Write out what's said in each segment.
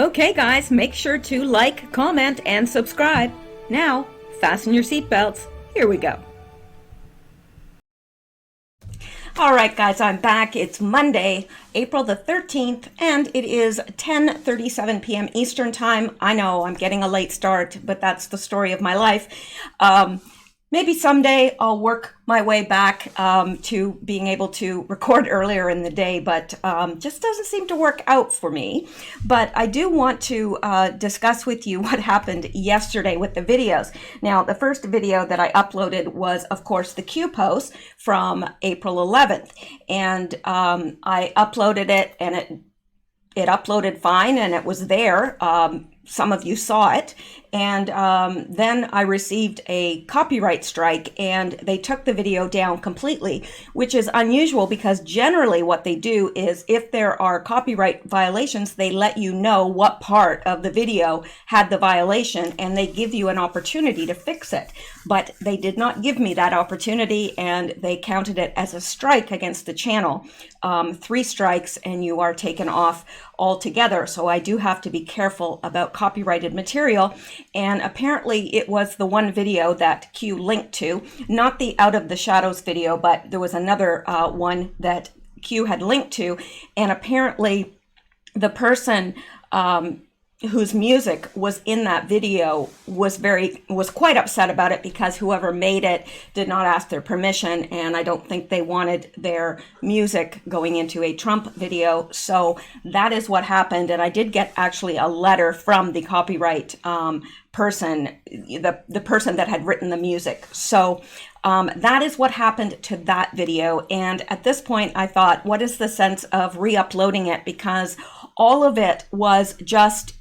Okay guys, make sure to like, comment, and subscribe. Now, fasten your seatbelts. Here we go. Alright guys, I'm back. It's Monday, April the 13th, and it is 10:37 p.m. Eastern Time. I know I'm getting a late start, but that's the story of my life. Maybe someday I'll work my way back to being able to record earlier in the day, but just doesn't seem to work out for me. But I do want to discuss with you what happened yesterday with the videos. Now, the first video that I uploaded was, of course, the Q post from April 11th. And I uploaded it, and it uploaded fine, and it was there. Some of you saw it. And then I received a copyright strike, and they took the video down completely, which is unusual because generally what they do is if there are copyright violations, they let you know what part of the video had the violation and they give you an opportunity to fix it. But they did not give me that opportunity, and they counted it as a strike against the channel. 3 strikes and you are taken off altogether. So I do have to be careful about copyrighted material. And apparently it was the one video that Q linked to, not the Out of the Shadows video, but there was another one that Q had linked to. And apparently the person whose music was in that video was quite upset about it because whoever made it did not ask their permission, and I don't think they wanted their music going into a Trump video. So that is what happened, and I did get actually a letter from the copyright person, the person that had written the music. So that is what happened to that video. And at this point I thought, what is the sense of re-uploading it? Because all of it was just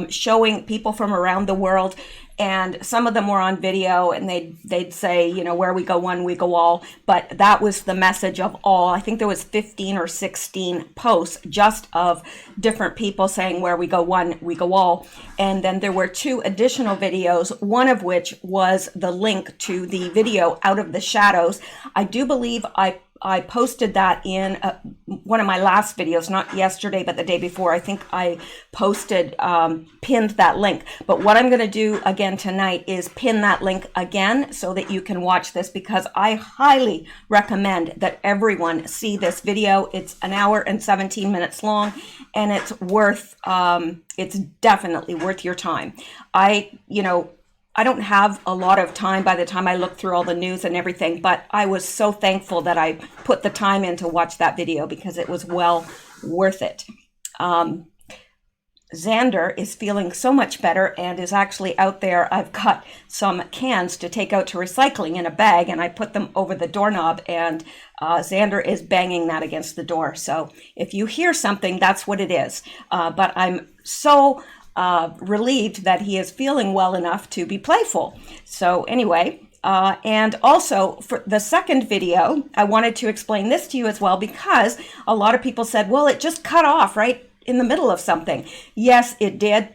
showing people from around the world, and some of them were on video, and they'd say, you know, where we go one, we go all. But that was the message of all. I think there was 15 or 16 posts just of different people saying where we go one, we go all. And then there were 2 additional videos, one of which was the link to the video Out of the Shadows. I do believe I posted that in one of my last videos, not yesterday, but the day before. I think I posted, pinned that link. But what I'm going to do again tonight is pin that link again so that you can watch this, because I highly recommend that everyone see this video. It's 1 hour and 17 minutes long, and it's definitely worth your time. I don't have a lot of time by the time I look through all the news and everything, but I was so thankful that I put the time in to watch that video because it was well worth it. Xander is feeling so much better and is actually out there. I've got some cans to take out to recycling in a bag, and I put them over the doorknob, and Xander is banging that against the door. So if you hear something, that's what it is. But I'm so relieved that he is feeling well enough to be playful. So anyway, and also for the second video, I wanted to explain this to you as well, because a lot of people said, well, it just cut off right in the middle of something. Yes, it did.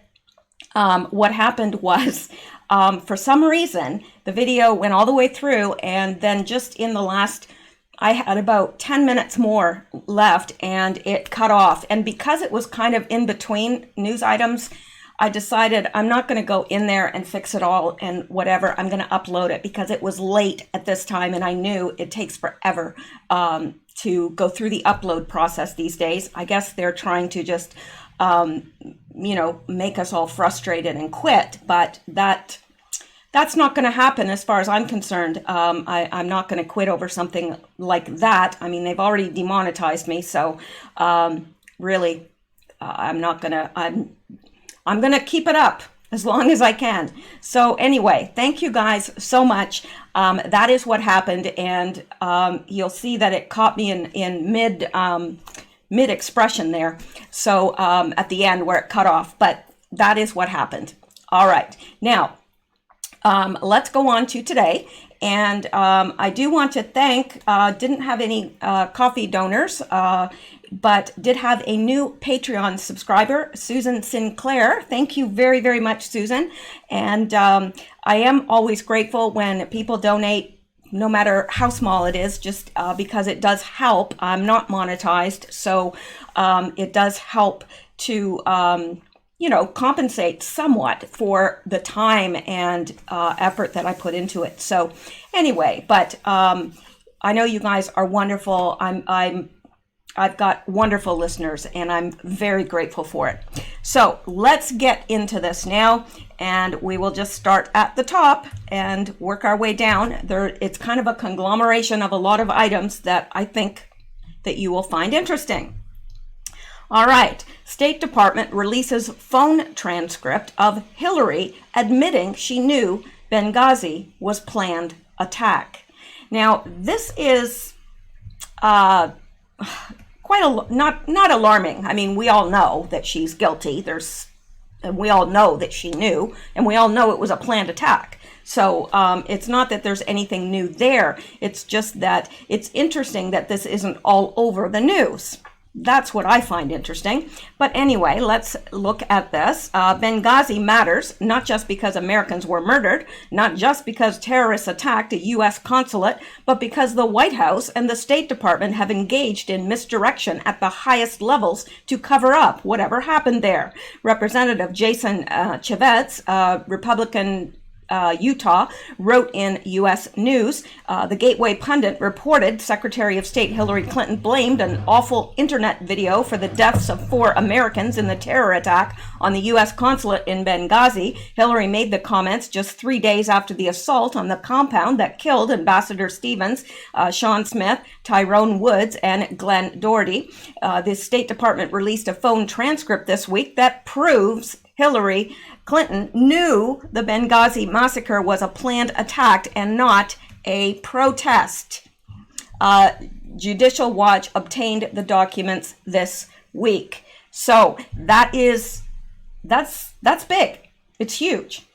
What happened was, for some reason, the video went all the way through, and then just in the last, I had about 10 minutes more left, and it cut off. And because it was kind of in between news items, I decided I'm not going to go in there and fix it all and whatever. I'm going to upload it because it was late at this time, and I knew it takes forever to go through the upload process these days. I guess they're trying to just, make us all frustrated and quit, but that's not going to happen as far as I'm concerned. I'm not going to quit over something like that. I mean, they've already demonetized me, so really, I'm going to keep it up as long as I can. So anyway, thank you guys so much. That is what happened, and you'll see that it caught me in mid expression there. So at the end where it cut off, but that is what happened. All right, now let's go on to today. And I do want to thank, didn't have any coffee donors, but did have a new Patreon subscriber, Susan Sinclair. Thank you very, very much, Susan. And I am always grateful when people donate, no matter how small it is, just because it does help. I'm not monetized, so it does help to compensate somewhat for the time and effort that I put into it. So anyway, but I know you guys are wonderful. I've got wonderful listeners, and I'm very grateful for it. So let's get into this now, and we will just start at the top and work our way down. It's kind of a conglomeration of a lot of items that I think that you will find interesting. All right, State Department releases phone transcript of Hillary admitting she knew Benghazi was planned attack. Now, this is quite not alarming. I mean, we all know that she's guilty. And we all know that she knew, and we all know it was a planned attack. So it's not that there's anything new there. It's just that it's interesting that this isn't all over the news. That's what I find interesting. But anyway, let's look at this. Benghazi matters, not just because Americans were murdered, not just because terrorists attacked a U.S. consulate, but because the White House and the State Department have engaged in misdirection at the highest levels to cover up whatever happened there. Representative Jason Chaffetz, Republican Utah, wrote in U.S. News, the Gateway Pundit reported Secretary of State Hillary Clinton blamed an awful internet video for the deaths of 4 Americans in the terror attack on the U.S. consulate in Benghazi. Hillary made the comments just 3 days after the assault on the compound that killed Ambassador Stevens, Sean Smith, Tyrone Woods, and Glenn Doherty. The State Department released a phone transcript this week that proves Hillary Clinton knew the Benghazi massacre was a planned attack and not a protest. Judicial Watch obtained the documents this week. So that's big. It's huge.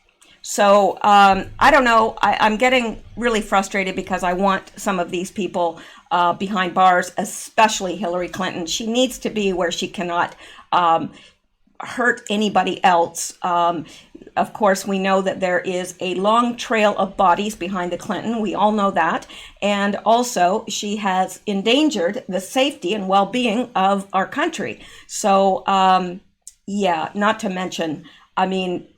So I don't know. I'm getting really frustrated because I want some of these people behind bars, especially Hillary Clinton. She needs to be where she cannot hurt anybody else. Of course, we know that there is a long trail of bodies behind the Clinton. We all know that. And also, she has endangered the safety and well-being of our country. So, yeah, not to mention, I mean,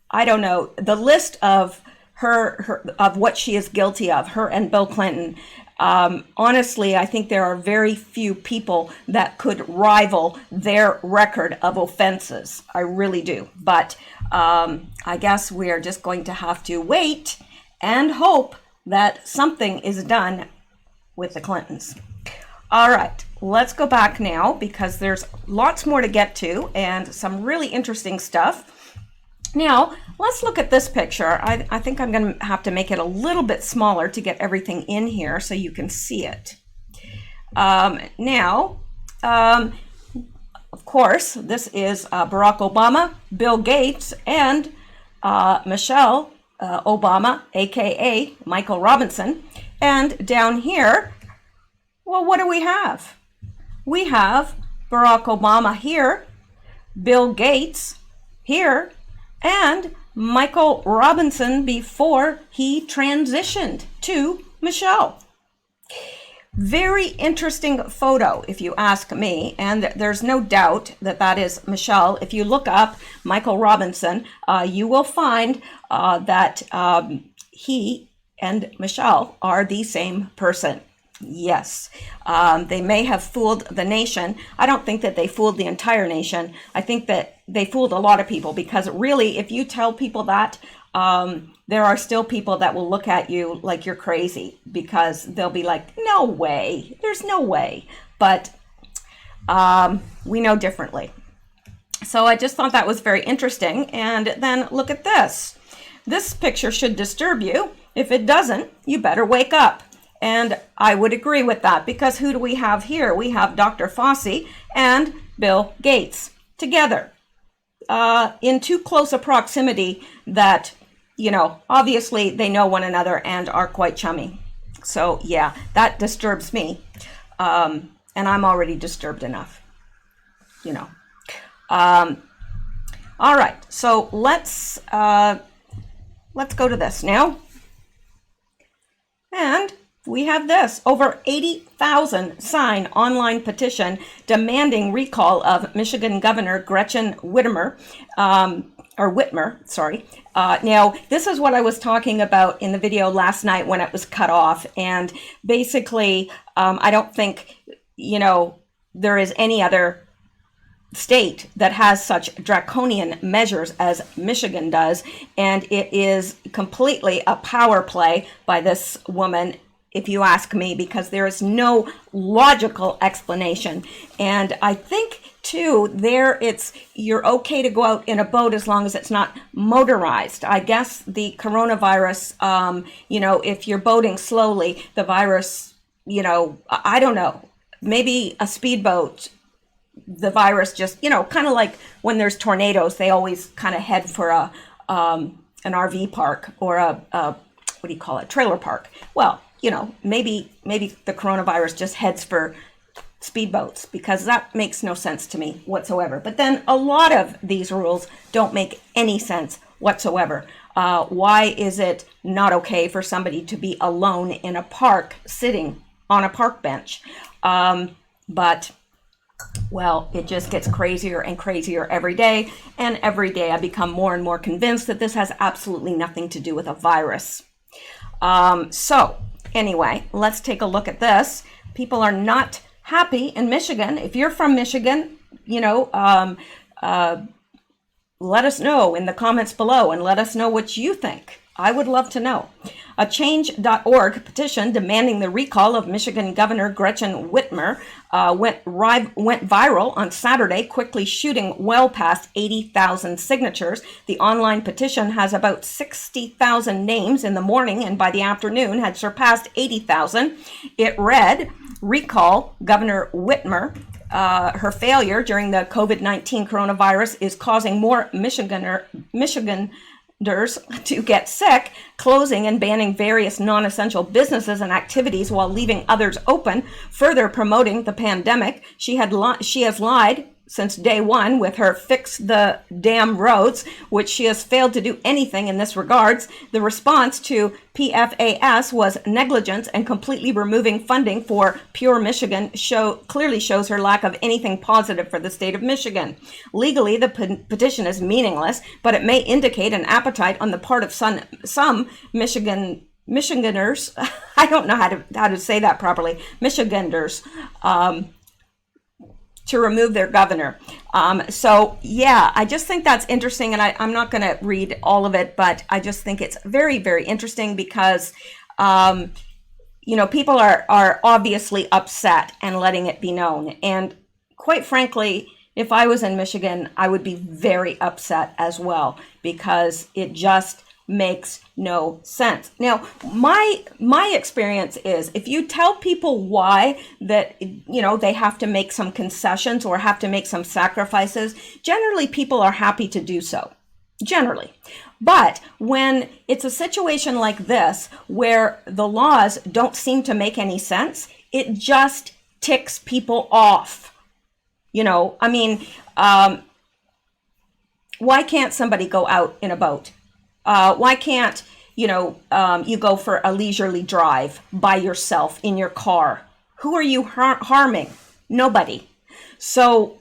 I don't know, the list of of what she is guilty of, her and Bill Clinton. Honestly, I think there are very few people that could rival their record of offenses. I really do. But I guess we are just going to have to wait and hope that something is done with the Clintons. All right, let's go back now because there's lots more to get to and some really interesting stuff. Now, let's look at this picture. I think I'm going to have to make it a little bit smaller to get everything in here so you can see it. Now, of course, this is Barack Obama, Bill Gates, and Mishel Obama, aka Michael Robinson. And down here, well, what do we have? We have Barack Obama here, Bill Gates here, and Michael Robinson before he transitioned to Mishel. Very interesting photo, if you ask me, and there's no doubt that that is Mishel. If you look up Michael Robinson, you will find that he and Mishel are the same person. Yes, they may have fooled the nation. I don't think that they fooled the entire nation. I think that they fooled a lot of people because really, if you tell people that, there are still people that will look at you like you're crazy because they'll be like, no way, there's no way. But we know differently. So I just thought that was very interesting. And then look at this. This picture should disturb you. If it doesn't, you better wake up. And I would agree with that because who do we have here? We have Dr. Fauci and Bill Gates together in too close a proximity that, you know, obviously they know one another and are quite chummy. So yeah, that disturbs me. And I'm already disturbed enough, you know. All right, so let's go to this now. And we have this: over 80,000 sign online petition demanding recall of Michigan Governor Gretchen Whitmer, sorry. Now, this is what I was talking about in the video last night when it was cut off. And basically, I don't think, there is any other state that has such draconian measures as Michigan does. And it is completely a power play by this woman, if you ask me, because there is no logical explanation. And I think too, you're okay to go out in a boat as long as it's not motorized. I guess the coronavirus, if you're boating slowly, the virus, I don't know, maybe a speedboat, the virus just, kind of like when there's tornadoes, they always kind of head for an RV park or trailer park. Well, maybe the coronavirus just heads for speedboats, because that makes no sense to me whatsoever. But then a lot of these rules don't make any sense whatsoever. Why is it not okay for somebody to be alone in a park sitting on a park bench? But it just gets crazier and crazier every day. And every day I become more and more convinced that this has absolutely nothing to do with a virus. So anyway, let's take a look at this. People are not happy in Michigan. If you're from Michigan, let us know in the comments below and let us know what you think. I would love to know. A Change.org petition demanding the recall of Michigan Governor Gretchen Whitmer went viral on Saturday, quickly shooting well past 80,000 signatures. The online petition has about 60,000 names in the morning, and by the afternoon had surpassed 80,000. It read, "Recall Governor Whitmer. Her failure during the COVID-19 coronavirus is causing more Michiganders to get sick, closing and banning various non-essential businesses and activities while leaving others open, further promoting the pandemic. She has lied since day one with her fix the damn roads, which she has failed to do anything in this regards. The response to PFAS was negligence, and completely removing funding for Pure Michigan clearly shows her lack of anything positive for the state of Michigan. Legally, the petition is meaningless, but it may indicate an appetite on the part of some Michiganders. I don't know how to say that properly. Michiganders. To remove their governor. I just think that's interesting, and I'm not going to read all of it, but I just think it's very, very interesting because, people are obviously upset and letting it be known. And quite frankly, if I was in Michigan, I would be very upset as well, because it just makes no sense. Now, my experience is, if you tell people why that, they have to make some concessions or have to make some sacrifices, generally people are happy to do so. Generally. But when it's a situation like this, where the laws don't seem to make any sense, it just ticks people off. Why can't somebody go out in a boat? Why can't, you go for a leisurely drive by yourself in your car? Who are you harming? Nobody. So,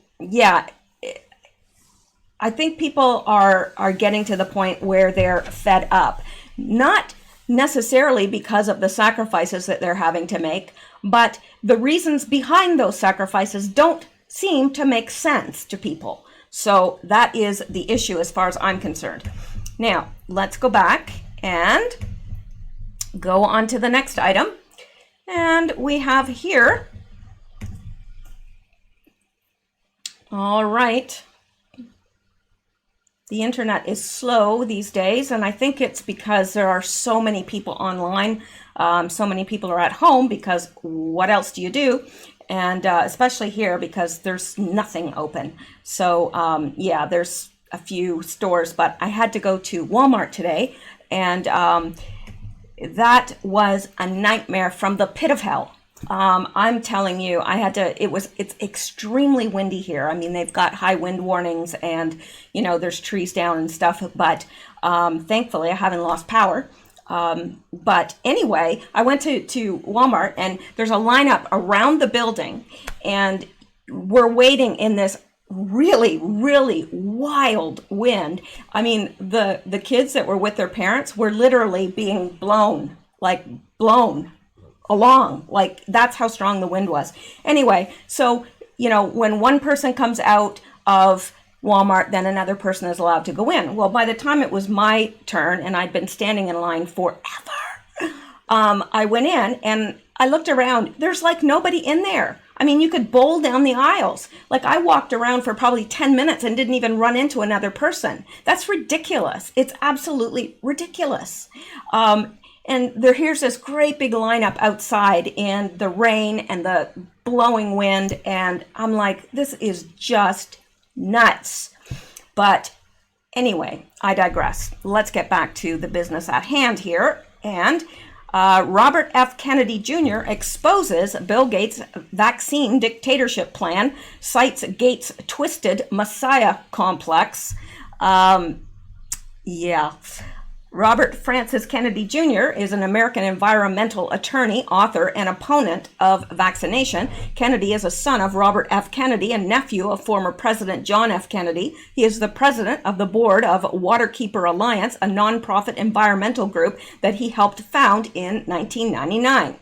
I think people are getting to the point where they're fed up. Not necessarily because of the sacrifices that they're having to make, but the reasons behind those sacrifices don't seem to make sense to people. So that is the issue as far as I'm concerned. Now, let's go back and go on to the next item. And we have here, all right, the internet is slow these days, and I think it's because there are so many people online. So many people are at home, because what else do you do? And especially here, because there's nothing open. So there's a few stores, but I had to go to Walmart today, and that was a nightmare from the pit of hell. I'm telling you, it's extremely windy here. I mean, they've got high wind warnings, and there's trees down and stuff, but thankfully I haven't lost power. But anyway, I went to Walmart, and there's a lineup around the building, and we're waiting in this really, really wild wind. I mean, the kids that were with their parents were literally being blown along. Like, that's how strong the wind was. Anyway, so, when one person comes out of Walmart, then another person is allowed to go in. Well, by the time it was my turn, and I'd been standing in line forever, I went in and I looked around. There's like nobody in there. I mean, you could bowl down the aisles. Like, I walked around for probably 10 minutes and didn't even run into another person. That's ridiculous. It's absolutely ridiculous. And here's this great big lineup outside in the rain and the blowing wind. And I'm like, this is just nuts. But anyway, I digress. Let's get back to the business at hand here. And Robert F. Kennedy Jr. exposes Bill Gates' vaccine dictatorship plan, cites Gates' twisted Messiah complex. Robert Francis Kennedy Jr. is an American environmental attorney, author, and opponent of vaccination. Kennedy is a son of Robert F. Kennedy and nephew of former President John F. Kennedy. He is the president of the board of Waterkeeper Alliance, a nonprofit environmental group that he helped found in 1999.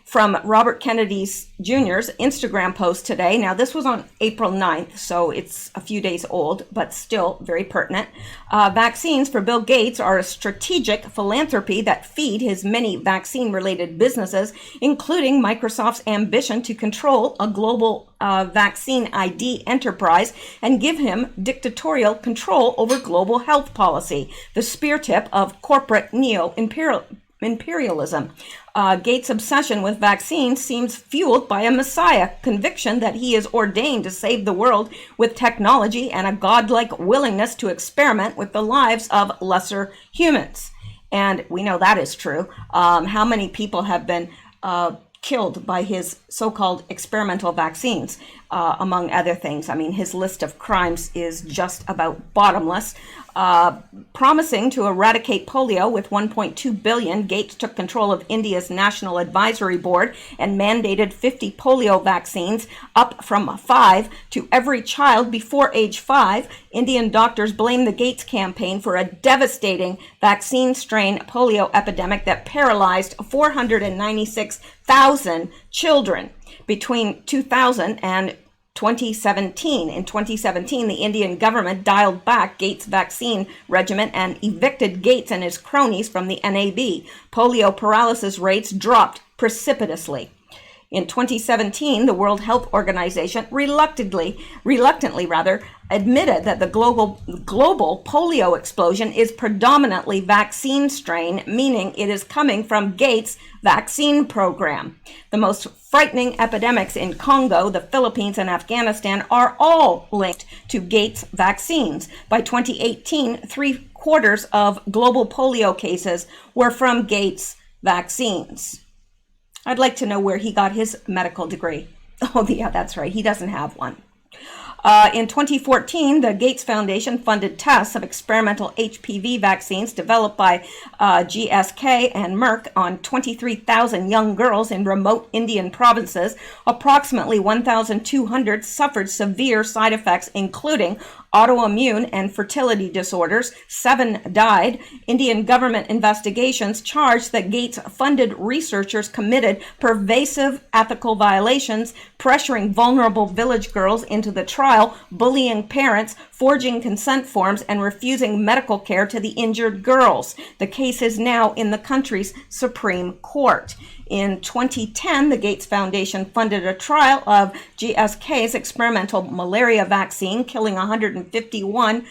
From Robert Kennedy Jr.'s Instagram post today. Now, this was on April 9th, so it's a few days old, but still very pertinent. Vaccines for Bill Gates are a strategic philanthropy that feed his many vaccine-related businesses, including Microsoft's ambition to control a global vaccine ID enterprise and give him dictatorial control over global health policy, the spear tip of corporate neo-imperialism. Gates' obsession with vaccines seems fueled by a messiah conviction that he is ordained to save the world with technology and a godlike willingness to experiment with the lives of lesser humans. And we know that is true. How many people have been killed by his so-called experimental vaccines, among other things? I mean, his list of crimes is just about bottomless. Promising to eradicate polio with $1.2 billion, Gates took control of India's National Advisory Board and mandated 50 polio vaccines, up from 5 to every child before age 5. Indian doctors blame the Gates campaign for a devastating vaccine strain polio epidemic that paralyzed 496,000 children between 2000 and 2017. In 2017, the Indian government dialed back Gates' vaccine regimen and evicted Gates and his cronies from the NAB. Polio paralysis rates dropped precipitously. In 2017, the World Health Organization reluctantly admitted that the global polio explosion is predominantly vaccine strain, meaning it is coming from Gates' vaccine program. The most frightening epidemics in Congo, the Philippines, and Afghanistan are all linked to Gates' vaccines. By 2018, 3/4 of global polio cases were from Gates' vaccines. I'd like to know where he got his medical degree. Oh, yeah, that's right. He doesn't have one. In 2014, the Gates Foundation funded tests of experimental HPV vaccines developed by GSK and Merck on 23,000 young girls in remote Indian provinces. Approximately 1,200 suffered severe side effects, including autoimmune and fertility disorders. 7 died. Indian government investigations charged that Gates-funded researchers committed pervasive ethical violations, pressuring vulnerable village girls into the trial, bullying parents, forging consent forms, and refusing medical care to the injured girls. The case is now in the country's Supreme Court. In 2010, the Gates Foundation funded a trial of GSK's experimental malaria vaccine, killing 151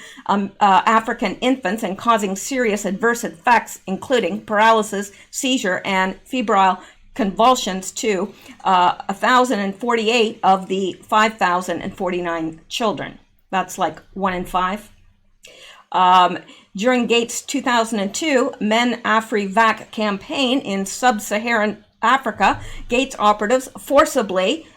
African infants and causing serious adverse effects, including paralysis, seizure, and febrile convulsions to 1,048 of the 5,049 children. That's like 1 in 5. During Gates' 2002 Men Afri-Vac campaign in sub-Saharan Africa, Gates operatives forcibly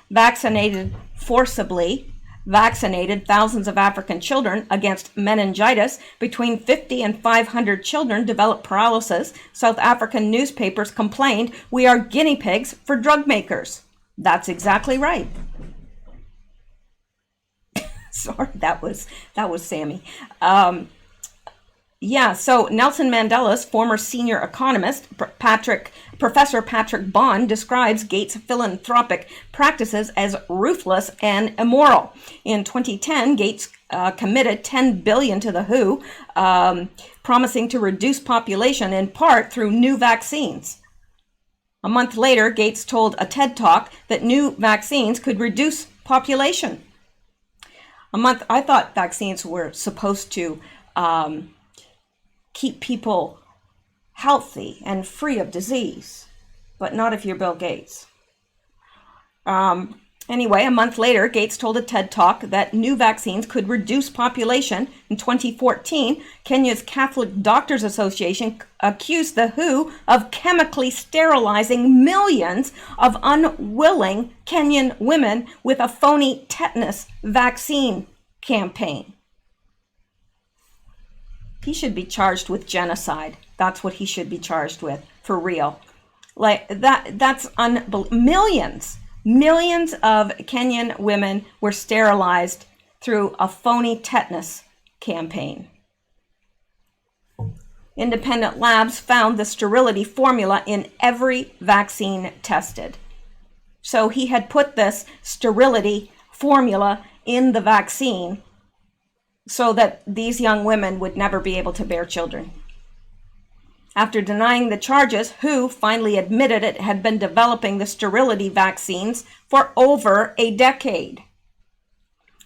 vaccinated thousands of African children against meningitis. Between 50 and 500 children developed paralysis. South African newspapers complained, "We are guinea pigs for drug makers." That's exactly right. Sorry, that was Sammy. So Nelson Mandela's former senior economist, Professor Patrick Bond, describes Gates' philanthropic practices as ruthless and immoral. In 2010, Gates committed $10 billion to the WHO, promising to reduce population in part through new vaccines. A month later, Gates told a TED Talk that new vaccines could reduce population. I thought vaccines were supposed to keep people healthy and free of disease, but not if you're Bill Gates. Anyway, a month later, Gates told a TED Talk that new vaccines could reduce population. In 2014, Kenya's Catholic Doctors Association accused the WHO of chemically sterilizing millions of unwilling Kenyan women with a phony tetanus vaccine campaign. He should be charged with genocide. That's what he should be charged with, for real. That's unbelievable. Millions of Kenyan women were sterilized through a phony tetanus campaign. Independent labs found the sterility formula in every vaccine tested. So he had put this sterility formula in the vaccine so that these young women would never be able to bear children. After denying the charges, WHO finally admitted it had been developing the sterility vaccines for over a decade.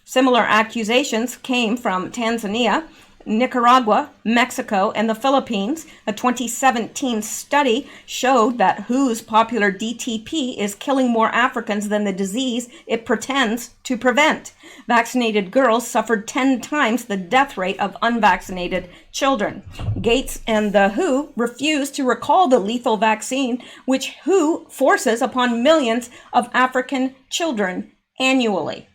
Similar accusations came from Tanzania, Nicaragua, Mexico, and the Philippines. A 2017 study showed that WHO's popular DTP is killing more Africans than the disease it pretends to prevent. Vaccinated girls suffered 10 times the death rate of unvaccinated children. Gates and the WHO refused to recall the lethal vaccine, which WHO forces upon millions of African children annually.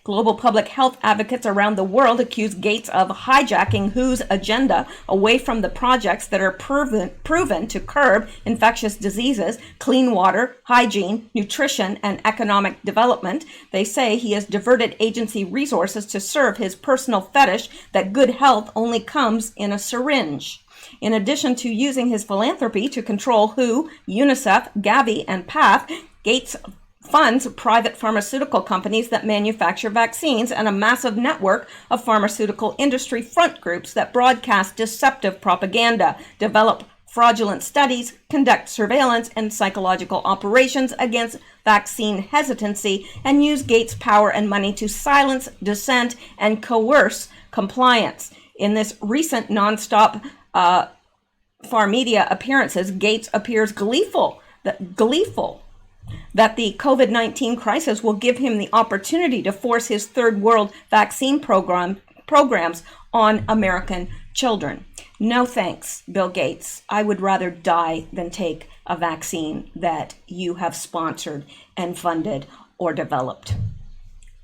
Global public health advocates around the world accuse Gates of hijacking WHO's agenda away from the projects that are proven to curb infectious diseases, clean water, hygiene, nutrition, and economic development. They say he has diverted agency resources to serve his personal fetish that good health only comes in a syringe. In addition to using his philanthropy to control WHO, UNICEF, Gavi, and PATH, Gates funds private pharmaceutical companies that manufacture vaccines and a massive network of pharmaceutical industry front groups that broadcast deceptive propaganda, develop fraudulent studies, conduct surveillance and psychological operations against vaccine hesitancy, and use Gates' power and money to silence dissent and coerce compliance. In this recent nonstop Far Media appearances, Gates appears gleeful that the COVID-19 crisis will give him the opportunity to force his third world vaccine programs on American children. No thanks, Bill Gates. I would rather die than take a vaccine that you have sponsored and funded or developed.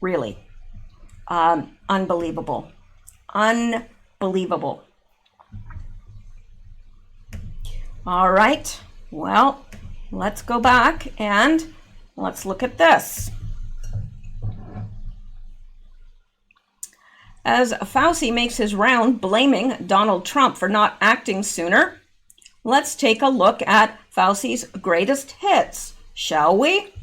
Really. Unbelievable. Unbelievable. All right. Well, let's go back and let's look at this. As Fauci makes his round blaming Donald Trump for not acting sooner, let's take a look at Fauci's greatest hits, shall we?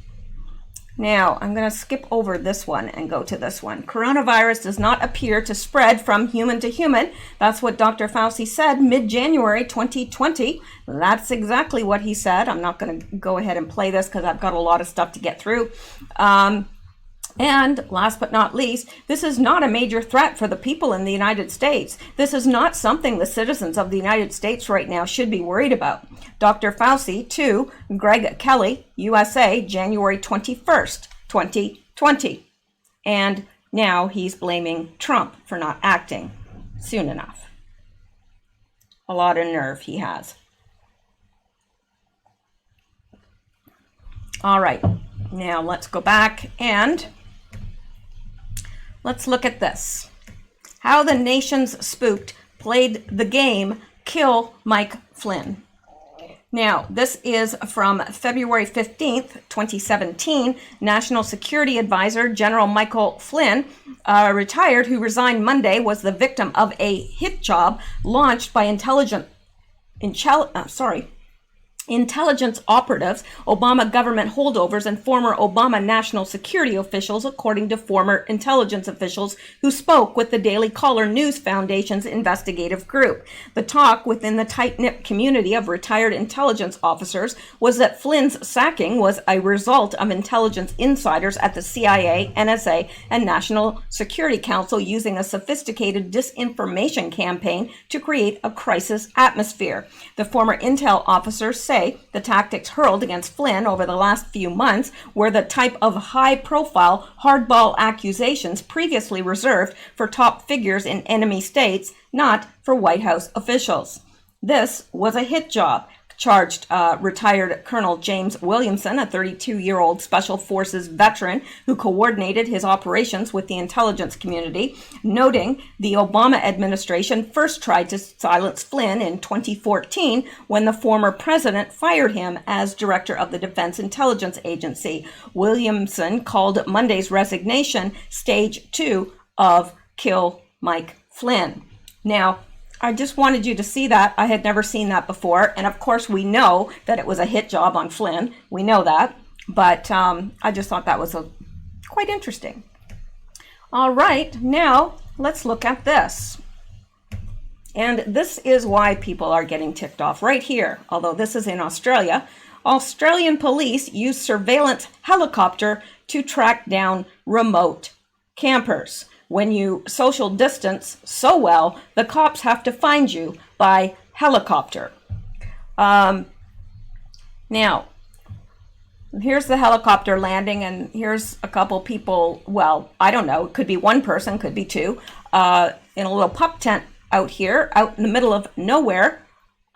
Now, I'm going to skip over this one and go to this one. Coronavirus does not appear to spread from human to human. That's what Dr. Fauci said mid-January 2020. That's exactly what he said. I'm not going to go ahead and play this because I've got a lot of stuff to get through. And last but not least, this is not a major threat for the people in the United States. This is not something the citizens of the United States right now should be worried about. Dr. Fauci to Greg Kelly, USA, January 21st, 2020. And now he's blaming Trump for not acting soon enough. A lot of nerve he has. All right, now let's go back and Let's look at this. How the nation's spooked played the game Kill Mike Flynn. Now, this is from February 15th, 2017. National Security Advisor General Michael Flynn, retired, who resigned Monday, was the victim of a hit job launched by intelligence operatives, Obama government holdovers, and former Obama national security officials, according to former intelligence officials who spoke with the Daily Caller News Foundation's investigative group. The talk within the tight-knit community of retired intelligence officers was that Flynn's sacking was a result of intelligence insiders at the CIA, NSA, and National Security Council using a sophisticated disinformation campaign to create a crisis atmosphere. The former intel officers say the tactics hurled against Flynn over the last few months were the type of high-profile, hardball accusations previously reserved for top figures in enemy states, not for White House officials. This was a hit job, charged retired Colonel James Williamson, a 32-year-old Special Forces veteran who coordinated his operations with the intelligence community, noting the Obama administration first tried to silence Flynn in 2014 when the former president fired him as director of the Defense Intelligence Agency. Williamson called Monday's resignation stage 2 of Kill Mike Flynn. Now, I just wanted you to see that. I had never seen that before. And of course, we know that it was a hit job on Flynn. We know that. But I just thought that was quite interesting. All right, now let's look at this. And this is why people are getting ticked off right here. Although this is in Australia. Australian police use surveillance helicopter to track down remote campers. When you social distance so well, the cops have to find you by helicopter. Now, here's the helicopter landing, and here's a couple people, well, I don't know, it could be one person, could be two, in a little pup tent out here, out in the middle of nowhere.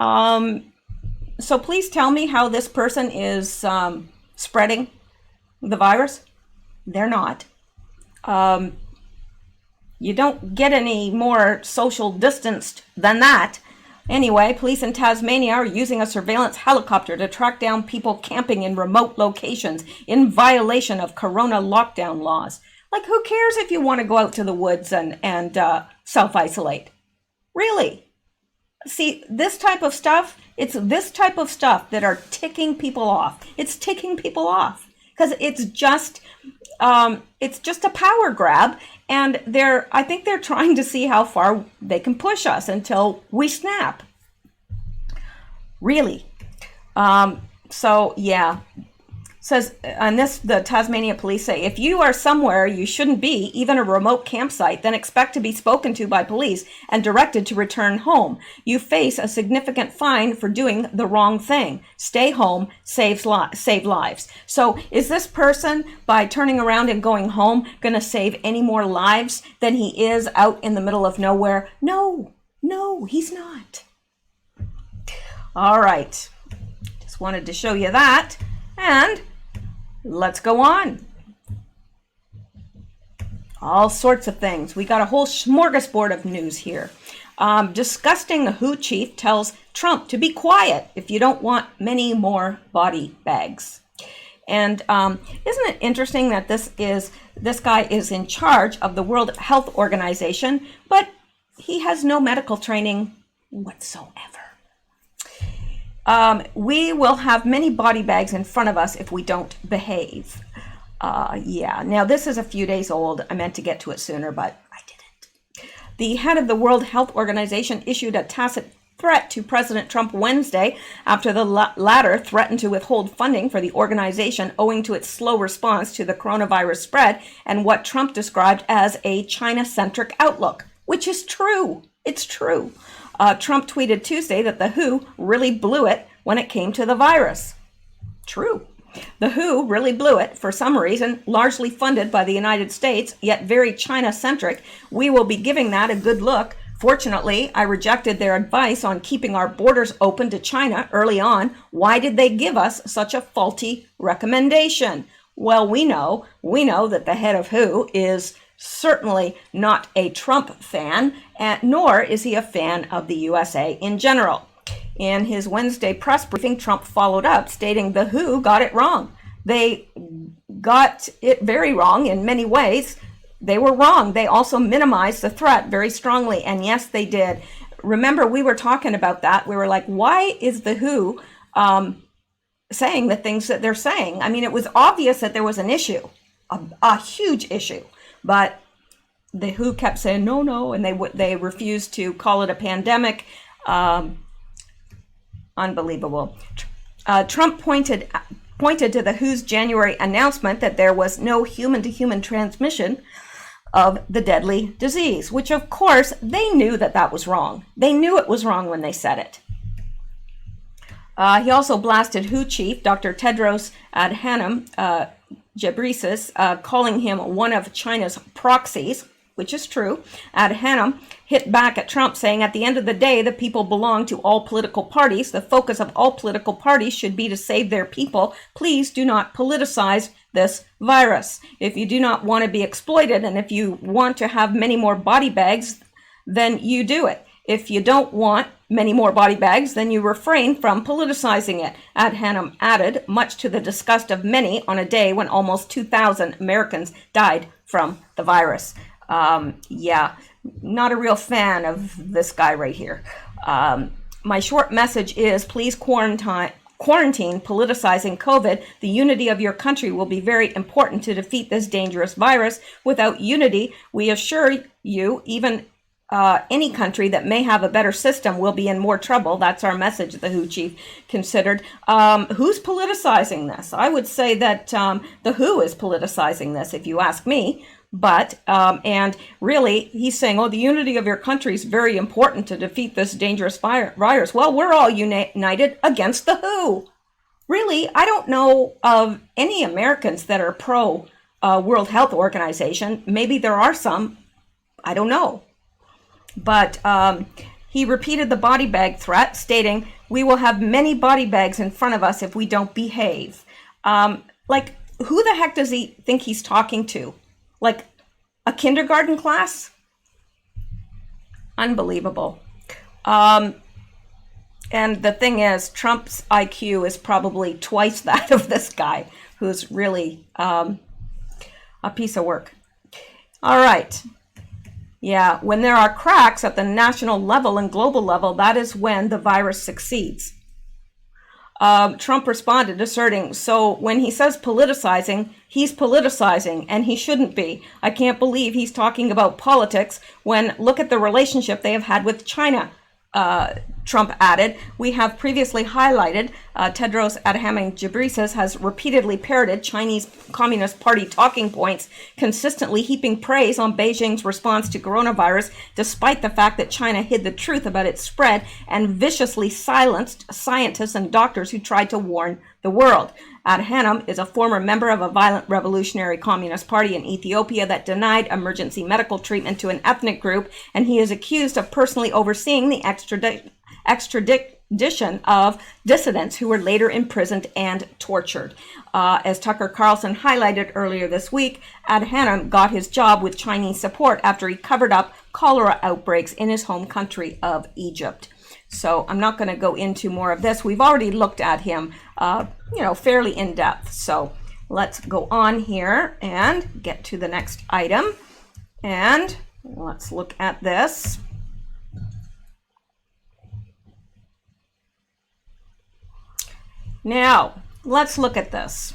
So please tell me how this person is spreading the virus. They're not. You don't get any more social distanced than that. Anyway, police in Tasmania are using a surveillance helicopter to track down people camping in remote locations in violation of corona lockdown laws. Like, who cares if you want to go out to the woods and self-isolate? Really? See, this type of stuff, it's this type of stuff that are ticking people off. It's ticking people off because it's just a power grab. And I think they're trying to see how far they can push us until we snap. Really. So, yeah. Says, on this, the Tasmania police say, if you are somewhere you shouldn't be, even a remote campsite, then expect to be spoken to by police and directed to return home. You face a significant fine for doing the wrong thing. Stay home, save lives. So is this person, by turning around and going home, going to save any more lives than he is out in the middle of nowhere? No, he's not. All right. Just wanted to show you that. And let's go on. All sorts of things. We got a whole smorgasbord of news here. Disgusting WHO chief tells Trump to be quiet if you don't want many more body bags. And isn't it interesting that this guy is in charge of the World Health Organization, but he has no medical training whatsoever. We will have many body bags in front of us if we don't behave. Yeah, now this is a few days old. I meant to get to it sooner, but I didn't. The head of the World Health Organization issued a tacit threat to President Trump Wednesday after the latter threatened to withhold funding for the organization owing to its slow response to the coronavirus spread and what Trump described as a China-centric outlook, which is true. It's true. Trump tweeted Tuesday that the WHO really blew it when it came to the virus. True. The WHO really blew it for some reason, largely funded by the United States, yet very China-centric. We will be giving that a good look. Fortunately, I rejected their advice on keeping our borders open to China early on. Why did they give us such a faulty recommendation? Well, we know that the head of WHO is certainly not a Trump fan, nor is he a fan of the USA in general. In his Wednesday press briefing, Trump followed up, stating the WHO got it wrong. They got it very wrong in many ways. They were wrong. They also minimized the threat very strongly, and yes, they did. Remember, we were talking about that. We were like, why is the WHO saying the things that they're saying? I mean, it was obvious that there was an issue, a huge issue, but the WHO kept saying no, and they refused to call it a pandemic. Unbelievable. Trump pointed to the WHO's January announcement that there was no human-to-human transmission of the deadly disease, which of course they knew that was wrong. They knew it was wrong when they said it. He also blasted WHO chief Dr. Tedros Adhanom Ghebreyesus, calling him one of China's proxies, which is true. Adhanom hit back at Trump, saying, at the end of the day, the people belong to all political parties. The focus of all political parties should be to save their people. Please do not politicize this virus. If you do not want to be exploited, and if you want to have many more body bags, then you do it. If you don't want many more body bags, then you refrain from politicizing it. Adhanom added, much to the disgust of many on a day when almost 2,000 Americans died from the virus. Yeah, not a real fan of this guy right here. My short message is, please quarantine politicizing COVID. The unity of your country will be very important to defeat this dangerous virus. Without unity, we assure you, even any country that may have a better system will be in more trouble. That's our message, the WHO chief considered. Who's politicizing this? I would say that the WHO is politicizing this, if you ask me. But, and really, he's saying, oh, the unity of your country is very important to defeat this dangerous virus. Well, we're all united against the WHO. Really, I don't know of any Americans that are pro World Health Organization. Maybe there are some. I don't know. But he repeated the body bag threat, stating, we will have many body bags in front of us if we don't behave. Like, who the heck does he think he's talking to? Like a kindergarten class? Unbelievable. And the thing is, Trump's IQ is probably twice that of this guy, who's really a piece of work. All right. Yeah, when there are cracks at the national level and global level, that is when the virus succeeds. Trump responded, asserting, so when he says politicizing, he's politicizing, and he shouldn't be. I can't believe he's talking about politics when look at the relationship they have had with China. Trump added, we have previously highlighted Tedros Adhanom Ghebreyesus has repeatedly parroted Chinese Communist Party talking points, consistently heaping praise on Beijing's response to coronavirus, despite the fact that China hid the truth about its spread and viciously silenced scientists and doctors who tried to warn the world. Adhanom is a former member of a violent revolutionary communist party in Ethiopia that denied emergency medical treatment to an ethnic group, and he is accused of personally overseeing the extradition of dissidents who were later imprisoned and tortured. As Tucker Carlson highlighted earlier this week, Adhanom got his job with Chinese support after he covered up cholera outbreaks in his home country of Egypt. So I'm not going to go into more of this. We've already looked at him, fairly in depth. So let's go on here and get to the next item. And let's look at this. Now, let's look at this.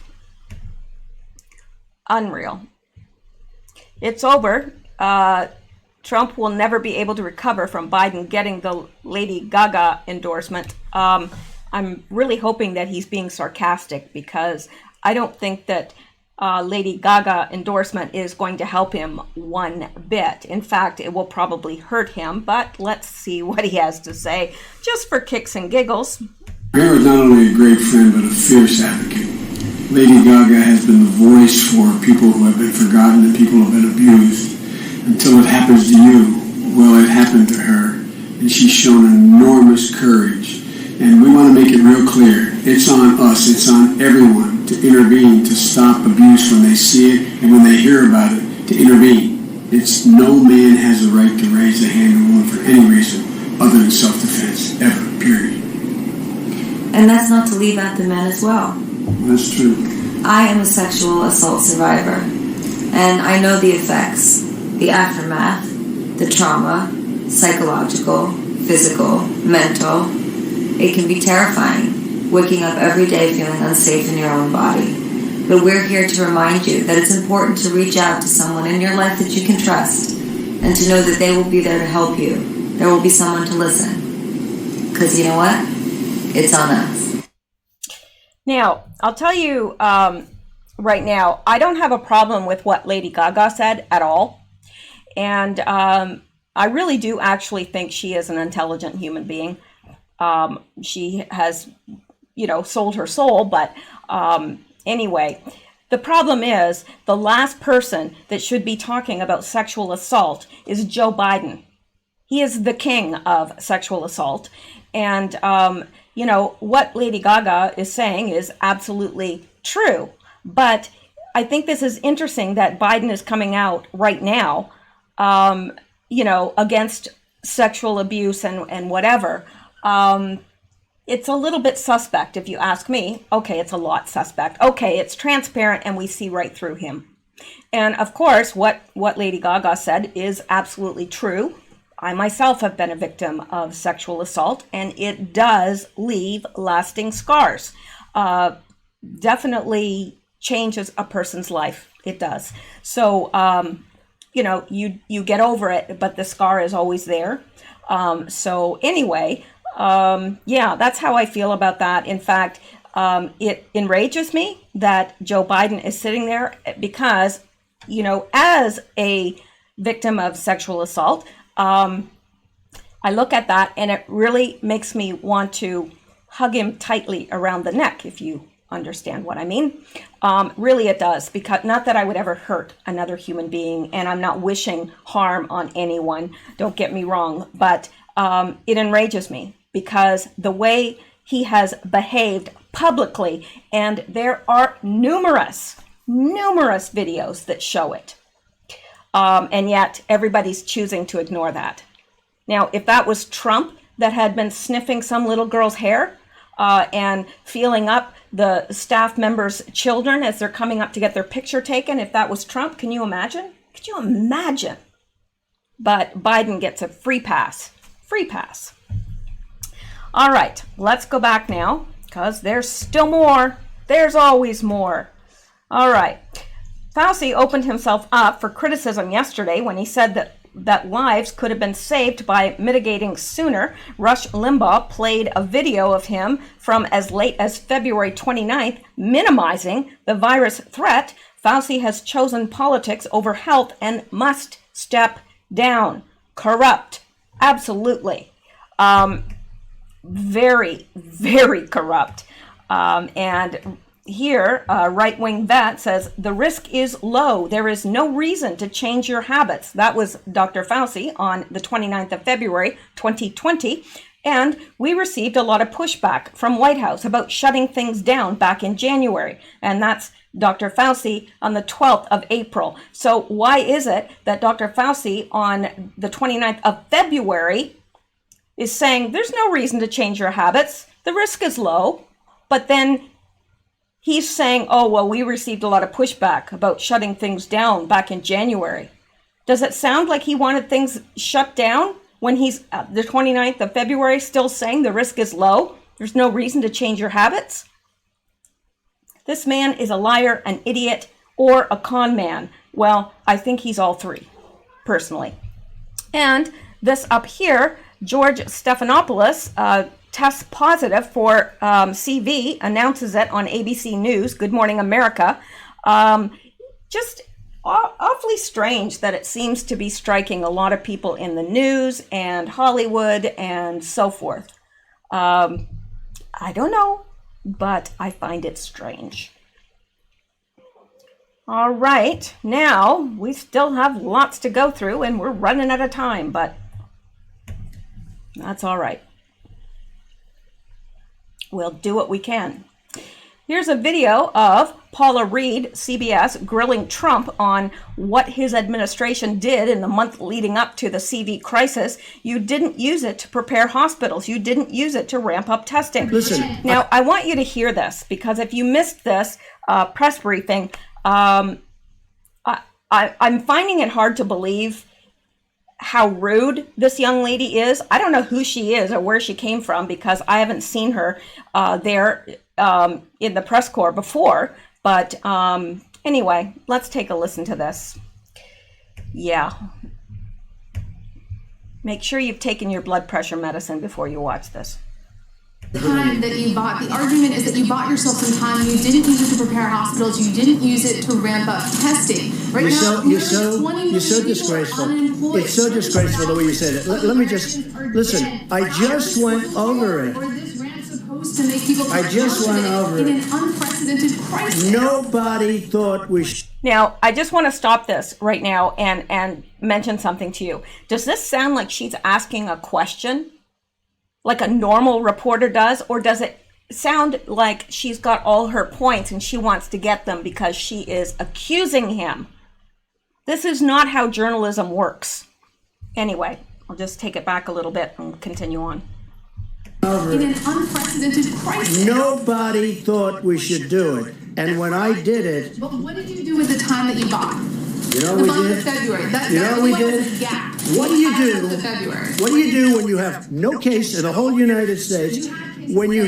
Unreal. It's over. Trump will never be able to recover from Biden getting the Lady Gaga endorsement. I'm really hoping that he's being sarcastic, because I don't think that Lady Gaga endorsement is going to help him one bit. In fact, it will probably hurt him, but let's see what he has to say, just for kicks and giggles. Mary was not only a great friend, but a fierce advocate. Lady Gaga has been the voice for people who have been forgotten and people who have been abused. Until it happens to you, well, it happened to her, and she's shown enormous courage. And we want to make it real clear, it's on us, it's on everyone to intervene, to stop abuse when they see it, and when they hear about it, to intervene. It's no man has the right to raise a hand on a woman for any reason other than self-defense, ever, period. And that's not to leave out the men as well. That's true. I am a sexual assault survivor, and I know the effects, the aftermath, the trauma, psychological, physical, mental. It can be terrifying, waking up every day feeling unsafe in your own body. But we're here to remind you that it's important to reach out to someone in your life that you can trust, and to know that they will be there to help you. There will be someone to listen. Because you know what? It's on us. Now, I'll tell you right now, I don't have a problem with what Lady Gaga said at all. And I really do actually think she is an intelligent human being. She has, sold her soul, but anyway, the problem is the last person that should be talking about sexual assault is Joe Biden. He is the king of sexual assault. And, what Lady Gaga is saying is absolutely true. But I think this is interesting that Biden is coming out right now, against sexual abuse and whatever. It's a little bit suspect, if you ask me. Okay, it's a lot suspect. Okay, it's transparent and we see right through him. And of course, what Lady Gaga said is absolutely true. I myself have been a victim of sexual assault, and it does leave lasting scars. Definitely changes a person's life. It does. So, you get over it, but the scar is always there. So anyway, that's how I feel about that. In fact, it enrages me that Joe Biden is sitting there because, as a victim of sexual assault, I look at that and it really makes me want to hug him tightly around the neck, if you understand what I mean. Really it does, because not that I would ever hurt another human being, and I'm not wishing harm on anyone, don't get me wrong, but it enrages me because the way he has behaved publicly, and there are numerous videos that show it. And yet everybody's choosing to ignore that. Now, if that was Trump that had been sniffing some little girl's hair and feeling up the staff members' children as they're coming up to get their picture taken, if that was Trump, can you imagine? Could you imagine? But Biden gets a free pass. Free pass. All right, let's go back now, because there's still more. There's always more. All right. Fauci opened himself up for criticism yesterday when he said that lives could have been saved by mitigating sooner. Rush Limbaugh played a video of him from as late as February 29th, minimizing the virus threat. Fauci has chosen politics over health and must step down. Corrupt. Absolutely. Very, very corrupt. And here, right-wing vet says, the risk is low. There is no reason to change your habits. That was Dr. Fauci on the 29th of February, 2020. And we received a lot of pushback from White House about shutting things down back in January. And that's Dr. Fauci on the 12th of April. So why is it that Dr. Fauci on the 29th of February is saying there's no reason to change your habits, the risk is low, but then he's saying, oh, well, we received a lot of pushback about shutting things down back in January. Does it sound like he wanted things shut down when he's the 29th of February still saying the risk is low? There's no reason to change your habits? This man is a liar, an idiot, or a con man. Well, I think he's all three, personally. And this up here, George Stephanopoulos, tests positive for CV, announces it on ABC News, Good Morning America. Just awfully strange that it seems to be striking a lot of people in the news and Hollywood and so forth. I don't know, but I find it strange. All right, now we still have lots to go through and we're running out of time, but that's all right. We'll do what we can. Here's a video of Paula Reed, CBS, grilling Trump on what his administration did in the month leading up to the CV crisis. You didn't use it to prepare hospitals. You didn't use it to ramp up testing. Listen. Now, I want you to hear this, because if you missed this press briefing, I'm finding it hard to believe how rude this young lady is. I don't know who she is or where she came from, because I haven't seen her there in the press corps before. But anyway, let's take a listen to this. Yeah. Make sure you've taken your blood pressure medicine before you watch this. Time that you bought, the argument is that you bought yourself some time. You didn't use it to prepare hospitals. You didn't use it to ramp up testing. Right now, You're so disgraceful. It's so disgraceful the way you said it. Let me just listen. I just went over it. To make people I just went over in it. an unprecedented crisis. Nobody thought we should. Now, I just want to stop this right now and mention something to you. Does this sound like she's asking a question, like a normal reporter does, or does it sound like she's got all her points and she wants to get them because she is accusing him? This is not how journalism works. Anyway, I'll just take it back a little bit and continue on. In an unprecedented crisis. Nobody thought we should do it. And when I did it, But what did you do with the time that you bought? you know The we month of did? February. You know we did? What do you do? February. What do you do when you have no case in the whole United States? When you